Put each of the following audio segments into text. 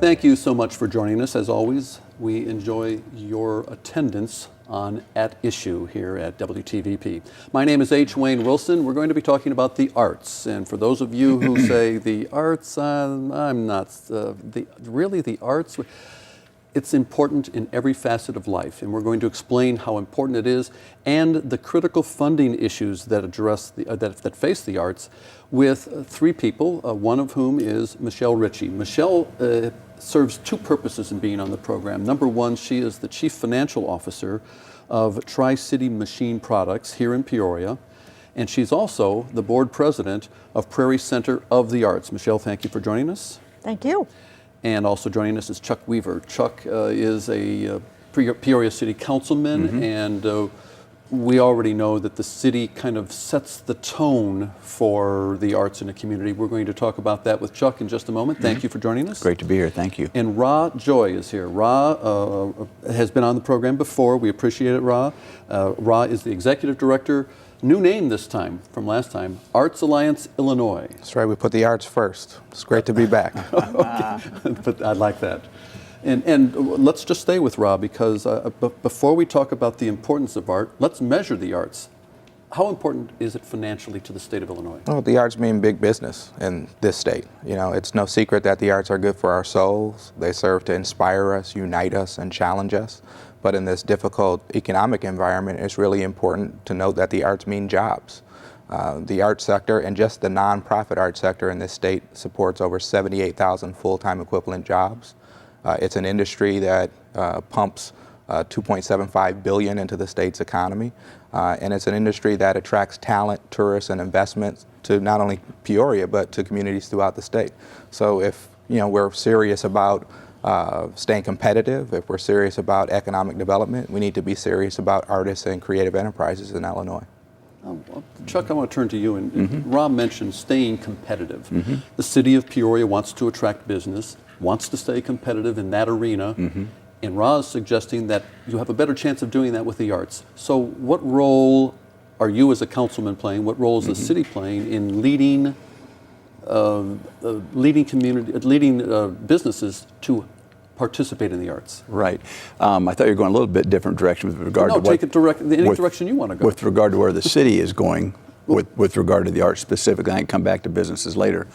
Thank you so much for joining us. As always, we enjoy your attendance on At Issue here at WTVP. My name is H. Wayne Wilson. We're going to be talking about the arts. And for those of you who say the arts, I'm not, really the arts, it's important in every facet of life. And we're going to explain how important it is and the critical funding issues that address that face the arts with three people, one of whom is Michelle Ritchie. Michelle serves two purposes in being on the program. Number one, she is the Chief Financial Officer of Tri-City Machine Products here in Peoria, and she's also the Board President of Prairie Center of the Arts. Michelle, thank you for joining us. Thank you. And also joining us is Chuck Weaver. Chuck is a Peoria City Councilman, and we already know that the city kind of sets the tone for the arts in a community. We're going to talk about that with Chuck in just a moment. Thank you for joining us. Great to be here. Thank you. And Ra Joy is here. Ra has been on the program before. We appreciate it, Ra. Ra is the Executive Director, new name this time from last time, Arts Alliance Illinois. That's right. We put the arts first. It's great to be back. But I like that. And let's just stay with Ra, because before we talk about the importance of art, let's measure the arts. How important is it financially to the state of Illinois? Well, the arts mean big business in this state. You know, it's no secret that the arts are good for our souls. They serve to inspire us, unite us, and challenge us. But in this difficult economic environment, it's really important to note that the arts mean jobs. The arts sector and just the nonprofit art sector in this state supports over 78,000 full-time equivalent jobs. It's an industry that pumps $2.75 billion into the state's economy, and it's an industry that attracts talent, tourists, and investments to not only Peoria but to communities throughout the state. So if we're serious about staying competitive, if we're serious about economic development, we need to be serious about artists and creative enterprises in Illinois. Well, Chuck, I want to turn to you. And Rob mentioned staying competitive. The city of Peoria wants to attract business, wants to stay competitive in that arena, and Ra is suggesting that you have a better chance of doing that with the arts. So what role are you as a councilman playing, what role is the city playing in leading businesses to participate in the arts? Right. I thought you were going a little bit different direction with regard to take it any direction you want to go. With regard to where the city is going with regard to the arts specifically. I can come back to businesses later.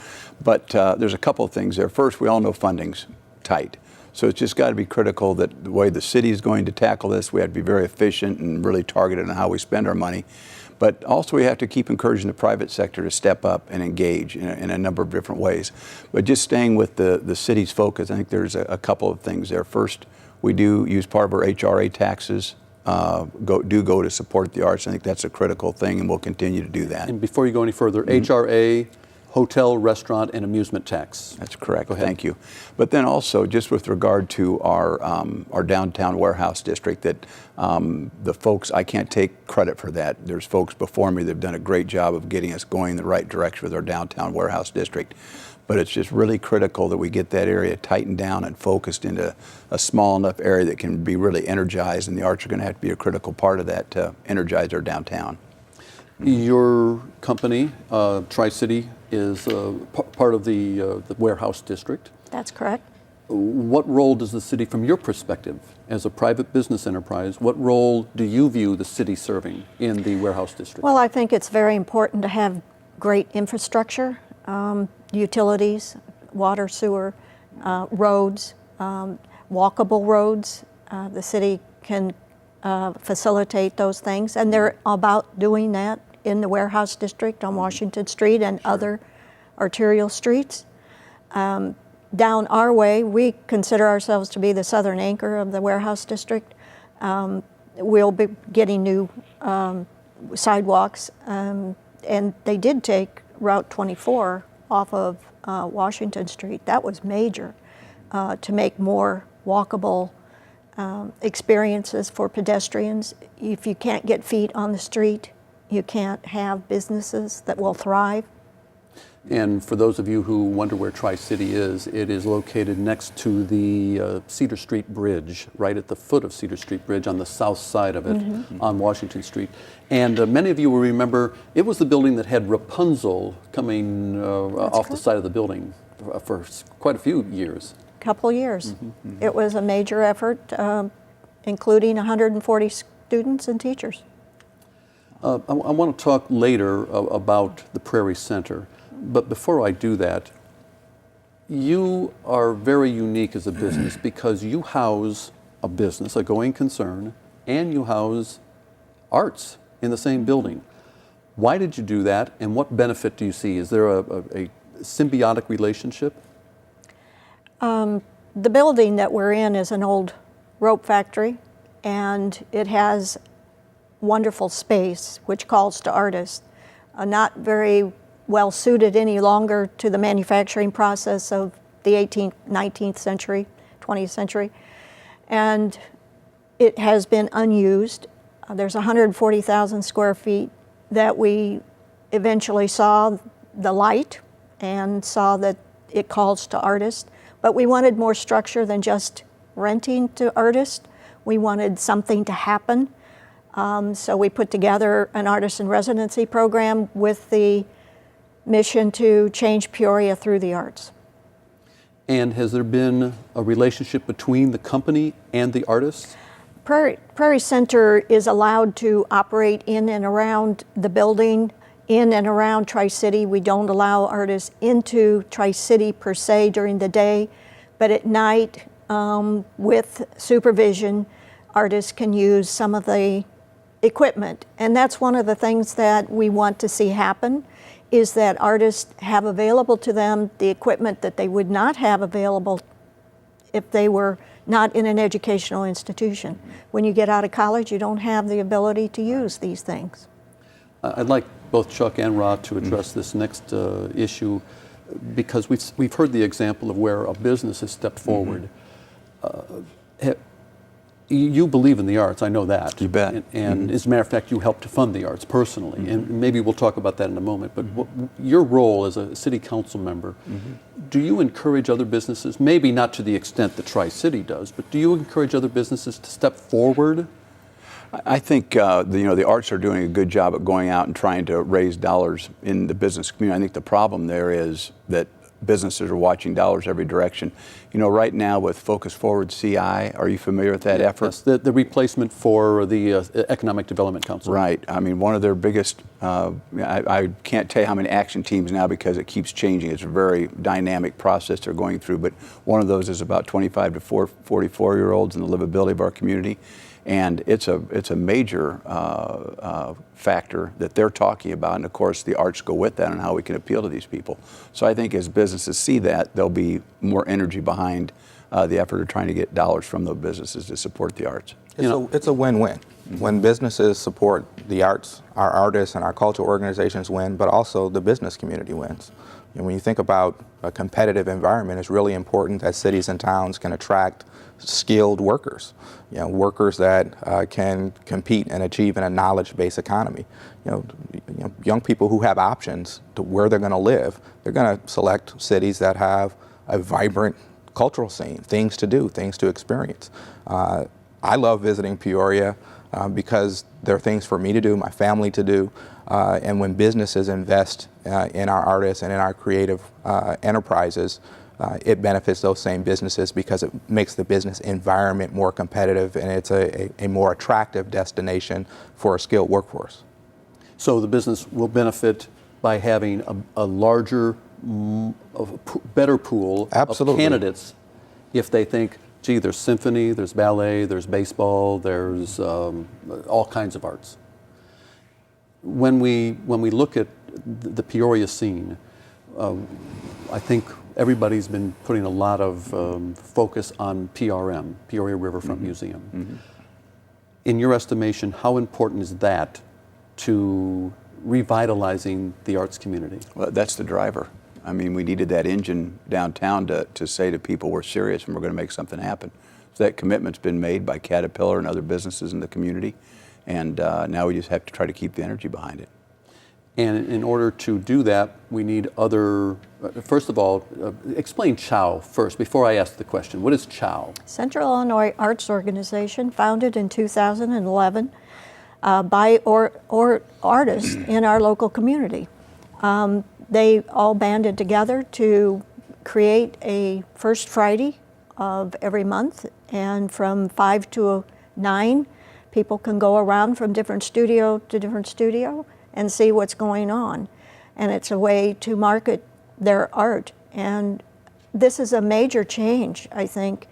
But there's a couple of things there. First, we all know funding's tight. So it's just got to be critical that the way the city is going to tackle this, we have to be very efficient and really targeted on how we spend our money. But also we have to keep encouraging the private sector to step up and engage in a number of different ways. But just staying with the city's focus, I think there's a couple of things there. First, we do use part of our HRA taxes go to support the arts. I think that's a critical thing, and we'll continue to do that. And before you go any further, HRA, hotel, restaurant, and amusement tax. That's correct. Thank you. But then also, just with regard to our downtown warehouse district, that the folks, I can't take credit for that. There's folks before me that have done a great job of getting us going in the right direction with our downtown warehouse district. But it's just really critical that we get that area tightened down and focused into a small enough area that can be really energized, and the arts are going to have to be a critical part of that to energize our downtown. Your company, Tri-City, is part of the warehouse district. That's correct. What role does the city, from your perspective, as a private business enterprise, what role do you view the city serving in the warehouse district? Well, I think it's very important to have great infrastructure, utilities, water, sewer, roads, walkable roads. The city can facilitate those things, and they're about doing that in the warehouse district on Washington Street and other arterial streets. Down our way, we consider ourselves to be the southern anchor of the warehouse district. We'll be getting new sidewalks, and they did take Route 24 off of Washington Street. That was major to make more walkable experiences for pedestrians. If you can't get feet on the street, you can't have businesses that will thrive. And for those of you who wonder where Tri-City is, it is located next to the Cedar Street Bridge, right at the foot of Cedar Street Bridge on the south side of it on Washington Street. And many of you will remember it was the building that had Rapunzel coming off the side of the building for quite a few years. couple years. It was a major effort, including 140 students and teachers. I want to talk later about the Prairie Center, but before I do that, you are very unique as a business because you house a business, a going concern, and you house arts in the same building. Why did you do that, and what benefit do you see? Is there a symbiotic relationship? The building that we're in is an old rope factory, and it has wonderful space, which calls to artists, not very well suited any longer to the manufacturing process of the 18th, 19th century, 20th century. And it has been unused. There's 140,000 square feet that we eventually saw the light and saw that it calls to artists. But we wanted more structure than just renting to artists. We wanted something to happen. So we put together an artist in residency program with the mission to change Peoria through the arts. And has there been a relationship between the company and the artists? Prairie Center is allowed to operate in and around the building, in and around Tri-City. We don't allow artists into Tri-City per se during the day, but at night, with supervision, artists can use some of the equipment. And that's one of the things that we want to see happen, is that artists have available to them the equipment that they would not have available if they were not in an educational institution. When you get out of college, you don't have the ability to use these things. I'd like both Chuck and Rod to address this next issue, because we've heard the example of where a business has stepped forward. You believe in the arts, I know that. You bet. And as a matter of fact, you help to fund the arts personally, and maybe we'll talk about that in a moment. But your role as a city council member, do you encourage other businesses, maybe not to the extent that Tri-City does, but do you encourage other businesses to step forward? I think the arts are doing a good job at going out and trying to raise dollars in the business community. I think the problem there is that businesses are watching dollars every direction. You know, right now with Focus Forward CI, are you familiar with that effort? Yes, the replacement for the Economic Development Council. Right. I mean, one of their biggest, I can't tell you how many action teams now because it keeps changing. It's a very dynamic process they're going through, but one of those is about 25 to 44-year-olds and the livability of our community. And it's a major factor that they're talking about, and of course the arts go with that and how we can appeal to these people. So I think as businesses see that, there'll be more energy behind the effort of trying to get dollars from those businesses to support the arts. It's a win-win. When businesses support the arts, our artists and our cultural organizations win, but also the business community wins. And when you think about a competitive environment, it's really important that cities and towns can attract skilled workers, workers that can compete and achieve in a knowledge-based economy. Young people who have options to where they're going to live, they're going to select cities that have a vibrant cultural scene, things to do, things to experience. I love visiting Peoria because there are things for me to do, my family to do, and when businesses invest in our artists and in our creative enterprises, it benefits those same businesses because it makes the business environment more competitive, and it's a more attractive destination for a skilled workforce. So the business will benefit by having a larger, better pool Absolutely. of candidates if they think, gee, there's symphony, there's ballet, there's baseball, there's all kinds of arts. When we look at the Peoria scene, I think everybody's been putting a lot of focus on PRM, Peoria Riverfront Museum. In your estimation, how important is that to revitalizing the arts community? Well, that's the driver. I mean, we needed that engine downtown to say to people we're serious and we're going to make something happen. So that commitment's been made by Caterpillar and other businesses in the community, and now we just have to try to keep the energy behind it. And in order to do that, we need other, first of all, explain CHOW first, before I ask the question. What is CHOW? Central Illinois Arts Organization, founded in 2011 by artists in our local community. They all banded together to create a First Friday of every month, and from 5 to 9, people can go around from different studio to different studio and see what's going on. And it's a way to market their art. And this is a major change, I think,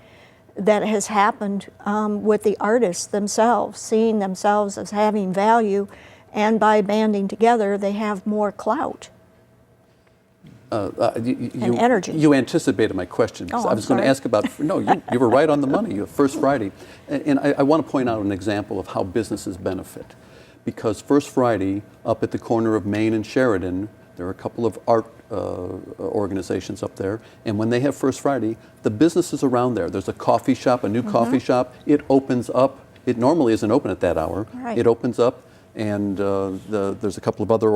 that has happened with the artists themselves, seeing themselves as having value, and by banding together, they have more clout. And energy. You anticipated my question. Oh, I I'm was going to sorry. ask about, no, you were right on the money, First Friday. And I want to point out an example of how businesses benefit. Because First Friday, up at the corner of Main and Sheridan, there are a couple of art organizations up there. And when they have First Friday, the businesses around there's a coffee shop, a new coffee shop. It opens up. It normally isn't open at that hour. Right. It opens up. And there's a couple of other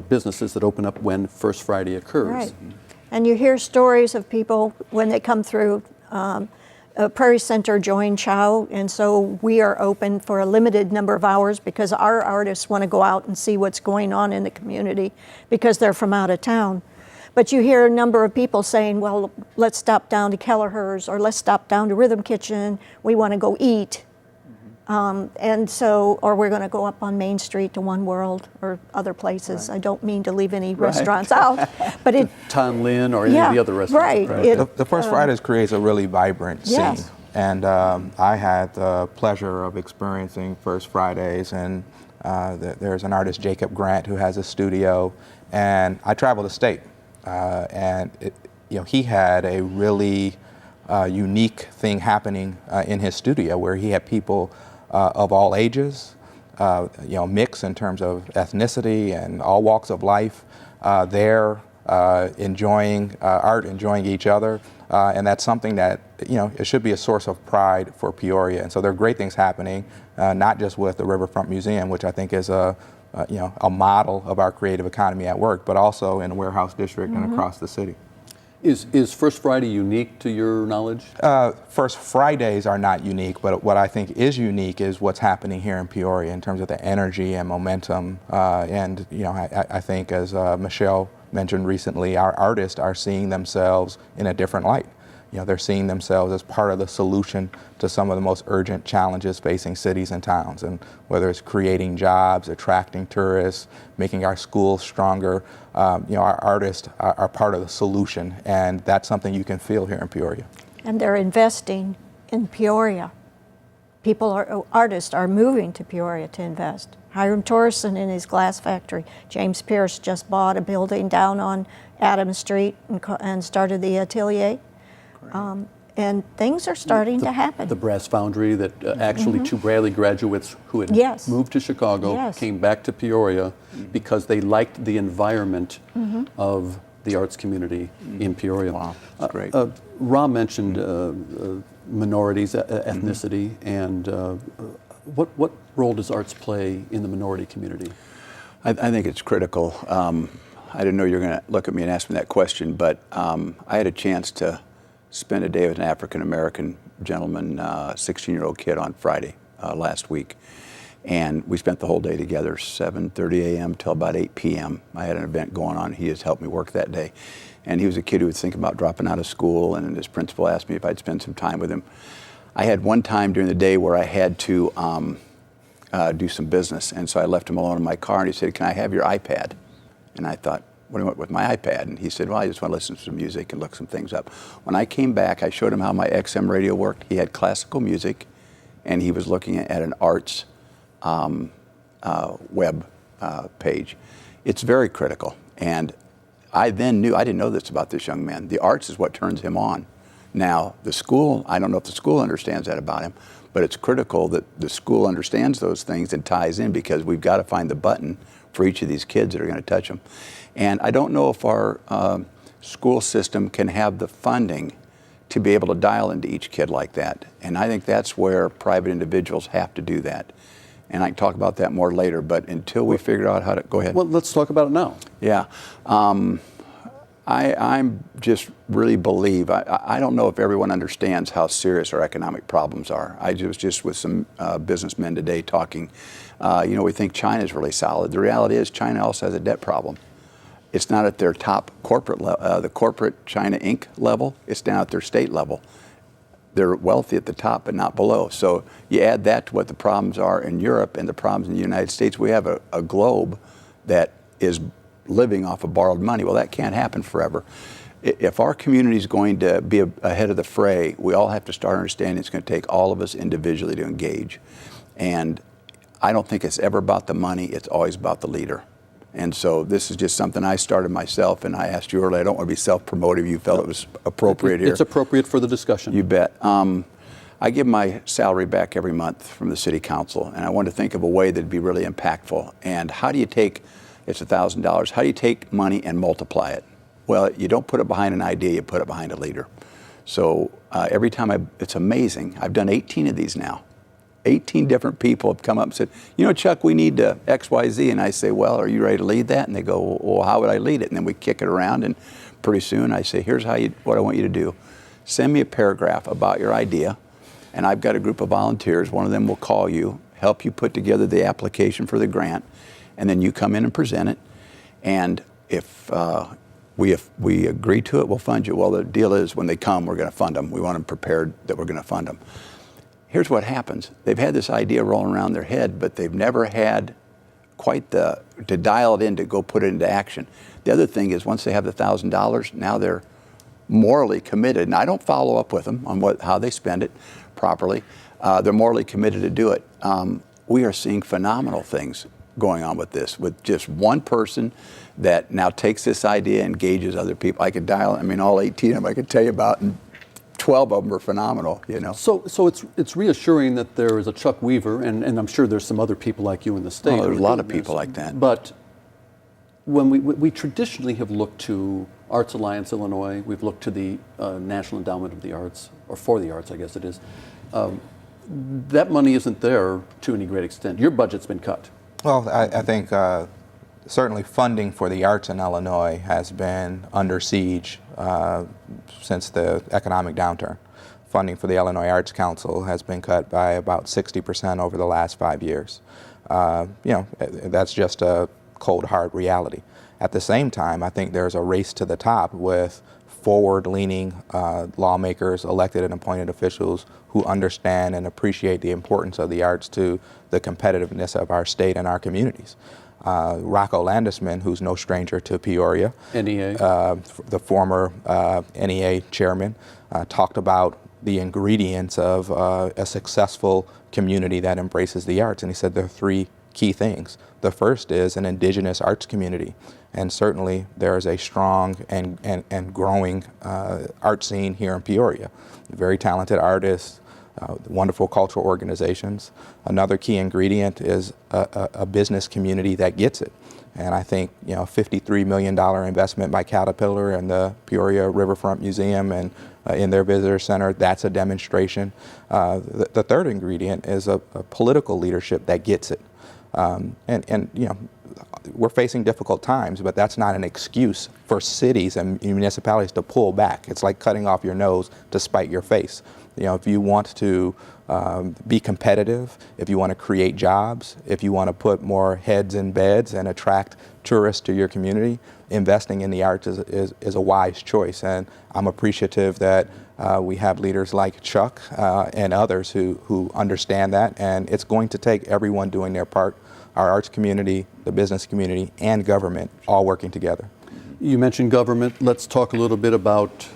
businesses that open up when First Friday occurs. Right. And you hear stories of people when they come through. Prairie Center joined Chow, and so we are open for a limited number of hours because our artists want to go out and see what's going on in the community because they're from out of town. But you hear a number of people saying, well, let's stop down to Kelleher's, or let's stop down to Rhythm Kitchen. We want to go eat. And so, or we're going to go up on Main Street to One World or other places. I don't mean to leave any restaurants out, but it. Tan Lin or any of the other restaurants. Right. The First Fridays creates a really vibrant scene. Yes. And I had the pleasure of experiencing First Fridays, and there's an artist, Jacob Grant, who has a studio, and I traveled the state, and he had a really unique thing happening in his studio where he had people of all ages, mix in terms of ethnicity and all walks of life there, enjoying art, enjoying each other, and that's something that it should be a source of pride for Peoria. And so there are great things happening, not just with the Riverfront Museum, which I think is a model of our creative economy at work, but also in the Warehouse District and across the city. Is First Friday unique to your knowledge? First Fridays are not unique, but what I think is unique is what's happening here in Peoria in terms of the energy and momentum. And I think, as Michelle mentioned recently, our artists are seeing themselves in a different light. They're seeing themselves as part of the solution to some of the most urgent challenges facing cities and towns. And whether it's creating jobs, attracting tourists, making our schools stronger, our artists are part of the solution. And that's something you can feel here in Peoria. And they're investing in Peoria. Artists are moving to Peoria to invest. Hiram Torreson in his glass factory. James Pierce just bought a building down on Adams Street and started the Atelier. And things are starting to happen. The brass foundry that actually two Bradley graduates who had moved to Chicago came back to Peoria because they liked the environment of the arts community in Peoria. Wow, that's great. Ra mentioned minorities, ethnicity, and what role does arts play in the minority community? I think it's critical. I didn't know you were going to look at me and ask me that question, but I had a chance to spend a day with an African-American gentleman, 16-year-old kid on Friday last week. And we spent the whole day together, 7:30 a.m. till about 8 p.m. I had an event going on. He has helped me work that day. And he was a kid who was thinking about dropping out of school, and his principal asked me if I'd spend some time with him. I had one time during the day where I had to do some business, and so I left him alone in my car, and he said, "Can I have your iPad?" And I thought, what do you want with my iPad? And he said, well, I just want to listen to some music and look some things up. When I came back, I showed him how my XM radio worked. He had classical music, and he was looking at an arts web page. It's very critical. And I then knew, I didn't know this about this young man. The arts is what turns him on. Now, the school, I don't know if the school understands that about him, but it's critical that the school understands those things and ties in, because we've got to find the button for each of these kids that are going to touch them. And I don't know if our school system can have the funding to be able to dial into each kid like that. And I think that's where private individuals have to do that. And I can talk about that more later, but until we figure out how to, go ahead. Well, let's talk about it now. Yeah. I'm just really believe, I don't know if everyone understands how serious our economic problems are. I was just with some businessmen today talking, we think China's really solid. The reality is China also has a debt problem. It's not at their top corporate level, the corporate China Inc. level, it's down at their state level. they're wealthy at the top but not below. So you add that to what the problems are in Europe and the problems in the United States. We have a globe that is living off of borrowed money. Well, that can't happen forever. If our community is going to be ahead of the fray, we all have to start understanding it's going to take all of us individually to engage. And I don't think it's ever about the money. It's always about the leader. And so this is just something I started myself, and I asked you earlier. I don't want to be self-promotive. You felt it was appropriate here. It's appropriate for the discussion. You bet. I give my salary back every month from the city council, and I want to think of a way that'd be really impactful. And how do you take, it's $1,000, how do you take money and multiply it? Well, you don't put it behind an idea, you put it behind a leader. So every time it's amazing. I've done 18 of these now. 18 different people have come up and said, you know, Chuck, we need X, Y, Z. And I say, well, are you ready to lead that? And they go, well, how would I lead it? And then we kick it around, and pretty soon I say, here's what I want you to do. Send me a paragraph about your idea, and I've got a group of volunteers. One of them will call you, help you put together the application for the grant, and then you come in and present it. And if we agree to it, we'll fund you. Well, the deal is when they come, we're going to fund them. We want them prepared that we're going to fund them. Here's what happens. They've had this idea rolling around their head, but they've never had quite to dial it in to go put it into action. The other thing is once they have the $1,000, now they're morally committed. And I don't follow up with them on how they spend it properly. They're morally committed to do it. We are seeing phenomenal things going on with this, with just one person that now takes this idea and engages other people. I could dial, I mean, all 18 of them I could tell you about, and 12 of them are phenomenal, you know. So it's reassuring that there is a Chuck Weaver, and I'm sure there's some other people like you in the state. Oh, there's a lot of people like that. But when we traditionally have looked to Arts Alliance Illinois, we've looked to the National Endowment of the Arts, or for the arts, I guess it is. That money isn't there to any great extent. Your budget's been cut. Well, I think certainly funding for the arts in Illinois has been under siege since the economic downturn. Funding for the Illinois Arts Council has been cut by about 60% over the last 5 years. You know, that's just a cold, hard reality. At the same time, I think there's a race to the top with forward-leaning lawmakers, elected and appointed officials who understand and appreciate the importance of the arts to the competitiveness of our state and our communities. Rocco Landesman, who's no stranger to Peoria, NEA. The former NEA chairman, talked about the ingredients of a successful community that embraces the arts. And he said there are three key things. The first is an indigenous arts community. And certainly there is a strong and growing art scene here in Peoria. Very talented artists, wonderful cultural organizations. Another key ingredient is a business community that gets it. And I think, you know, a $53 million investment by Caterpillar and the Peoria Riverfront Museum and in their visitor center, that's a demonstration. The third ingredient is a political leadership that gets it. And you know, we're facing difficult times, but that's not an excuse for cities and municipalities to pull back. It's like cutting off your nose to spite your face. You know, if you want to be competitive, if you want to create jobs, if you want to put more heads in beds and attract tourists to your community, investing in the arts is a wise choice. And I'm appreciative that we have leaders like Chuck and others who understand that. And it's going to take everyone doing their part, our arts community, the business community, and government all working together. You mentioned government. Let's talk a little bit about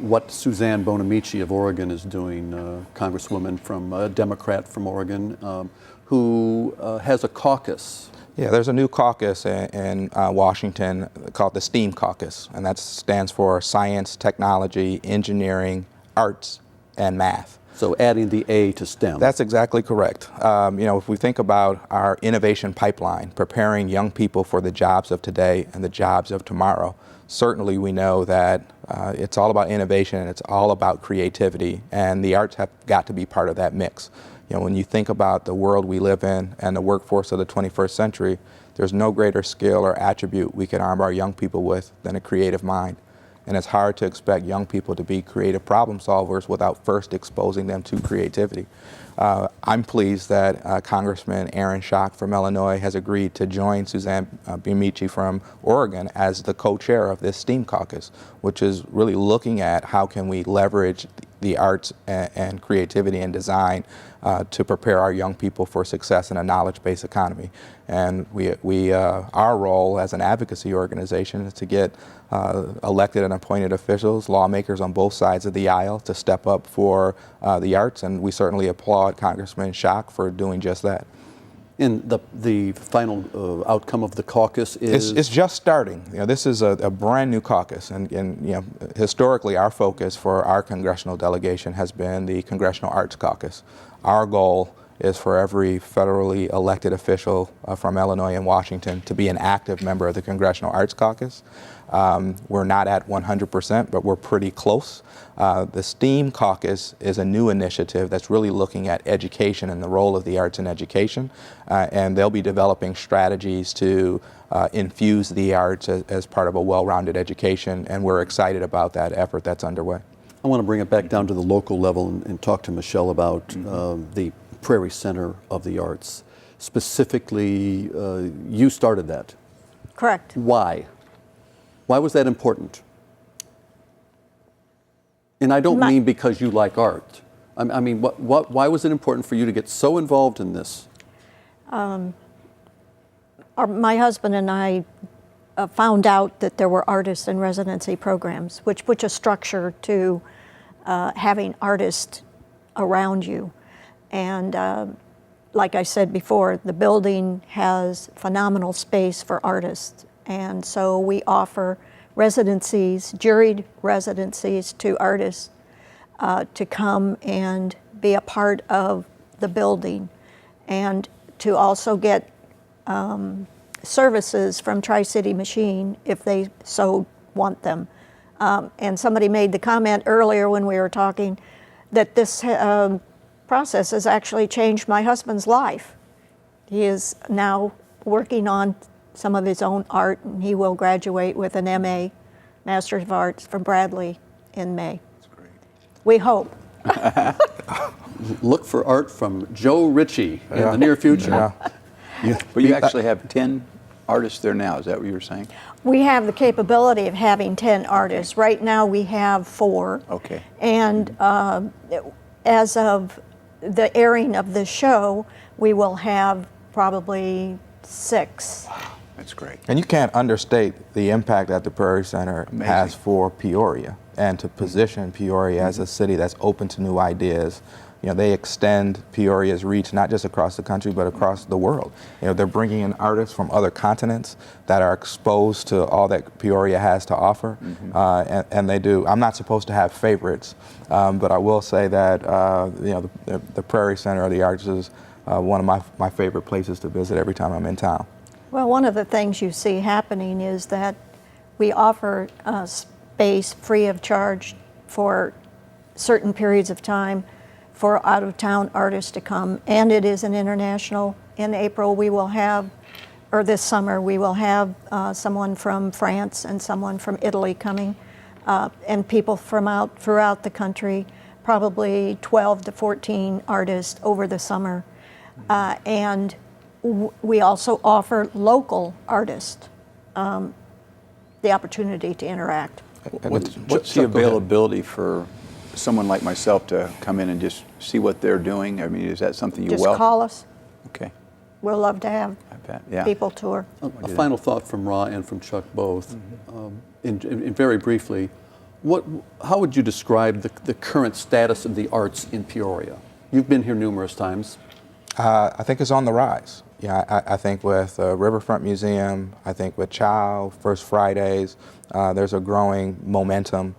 what Suzanne Bonamici of Oregon is doing, Congresswoman from a Democrat from Oregon, who has a caucus. Yeah, there's a new caucus in Washington called the STEAM Caucus, and that stands for Science, Technology, Engineering, Arts, and Math. So adding the A to STEM. That's exactly correct. You know, if we think about our innovation pipeline, preparing young people for the jobs of today and the jobs of tomorrow, certainly we know that it's all about innovation and it's all about creativity, and the arts have got to be part of that mix. You know, when you think about the world we live in and the workforce of the 21st century, there's no greater skill or attribute we can arm our young people with than a creative mind. And it's hard to expect young people to be creative problem solvers without first exposing them to creativity. I'm pleased that Congressman Aaron Schock from Illinois has agreed to join Suzanne Bonamici from Oregon as the co-chair of this STEAM caucus, which is really looking at how can we leverage the arts and creativity and design to prepare our young people for success in a knowledge-based economy. And our role as an advocacy organization is to get elected and appointed officials, lawmakers on both sides of the aisle to step up for the arts, and we certainly applaud Congressman Schock for doing just that. And the final outcome of the caucus is? It's just starting. This is a brand new caucus, and historically our focus for our congressional delegation has been the Congressional Arts Caucus. Our goal is for every federally elected official from Illinois and Washington to be an active member of the Congressional Arts Caucus. We're not at 100%, but we're pretty close. The STEAM Caucus is a new initiative that's really looking at education and the role of the arts in education, and they'll be developing strategies to infuse the arts as part of a well-rounded education, and we're excited about that effort that's underway. I want to bring it back down to the local level and talk to Michelle about the Prairie Center of the Arts. Specifically, you started that. Correct. Why? Why was that important? And I don't mean because you like art. I mean, why was it important for you to get so involved in this? My husband and I found out that there were artists in residency programs, which puts a structure to having artists around you. And like I said before, the building has phenomenal space for artists. And so we offer residencies, juried residencies to artists to come and be a part of the building, and to also get services from Tri-City Machine if they so want them. And somebody made the comment earlier when we were talking that this process has actually changed my husband's life. He is now working on some of his own art, and he will graduate with an MA, Master's of Arts, from Bradley in May. That's great. We hope. Look for art from Joe Ritchie in the near future. But you actually have 10 artists there now, is that what you were saying? We have the capability of having 10 artists. Right now we have 4. Okay. And as of the airing of this show, we will have probably 6. That's great. And you can't understate the impact that the Prairie Center has for Peoria, and to position Peoria as a city that's open to new ideas. They extend Peoria's reach not just across the country, but across the world. They're bringing in artists from other continents that are exposed to all that Peoria has to offer, and they do. I'm not supposed to have favorites, but I will say that the Prairie Center of the Arts is one of my favorite places to visit every time I'm in town. Well, one of the things you see happening is that we offer space free of charge for certain periods of time for out-of-town artists to come, and it is an international. In April we will have, or this summer we will have someone from France and someone from Italy coming, and people from throughout the country, probably 12 to 14 artists over the summer. And we also offer local artists the opportunity to interact. What's the availability for someone like myself to come in and just see what they're doing? I mean, is that something you Just welcome? call us. Okay. We'll love to have I bet. Yeah. people tour. A final thought from Ra and from Chuck both. In very briefly, how would you describe the current status of the arts in Peoria? You've been here numerous times. I think it's on the rise. I think with Riverfront Museum, I think with Chow, First Fridays, there's a growing momentum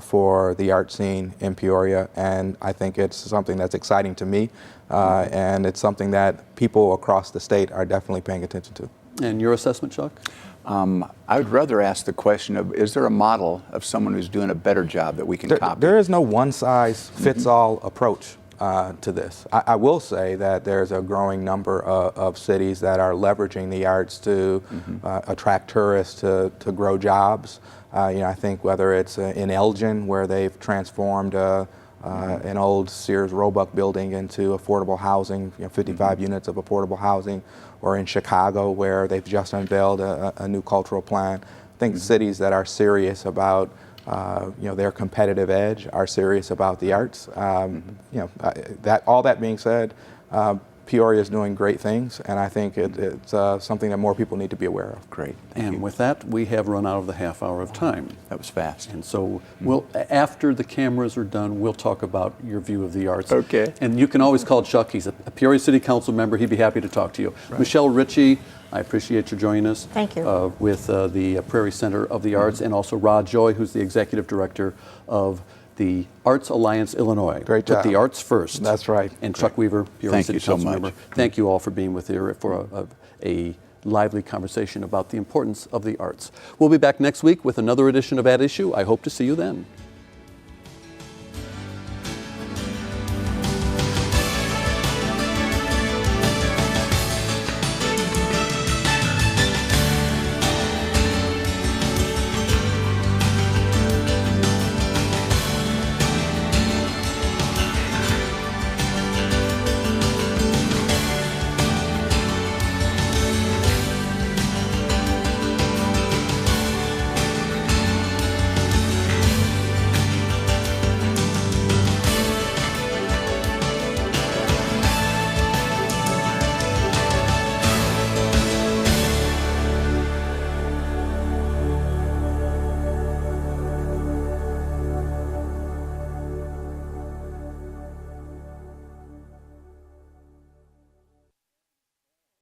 for the art scene in Peoria, and I think it's something that's exciting to me, and it's something that people across the state are definitely paying attention to. And your assessment, Chuck? I would rather ask the question of, is there a model of someone who's doing a better job that we can copy? There is no one-size-fits-all approach to this. I will say that there's a growing number of cities that are leveraging the arts to attract tourists, to grow jobs. I think whether it's in Elgin, where they've transformed an old Sears Roebuck building into affordable housing, 55 units of affordable housing, or in Chicago, where they've just unveiled a new cultural plan. I think cities that are serious about their competitive edge, are serious about the arts. All that being said, Peoria is doing great things, and I think it's something that more people need to be aware of. Great. And with that, we have run out of the half hour of time. That was fast. And so after the cameras are done, we'll talk about your view of the arts. Okay. And you can always call Chuck. He's a Peoria City Council member. He'd be happy to talk to you. Right. Michelle Ritchie, I appreciate you joining us. Thank you. With the Prairie Center of the Arts, and also Rod Joy, who's the executive director of the Arts Alliance Illinois. Great job. Put the arts first. That's right. And Chuck Weaver, Peoria Thank City you so Council much. member. Thank you all for being with here for a lively conversation about the importance of the arts. We'll be back next week with another edition of At Issue. I hope to see you then.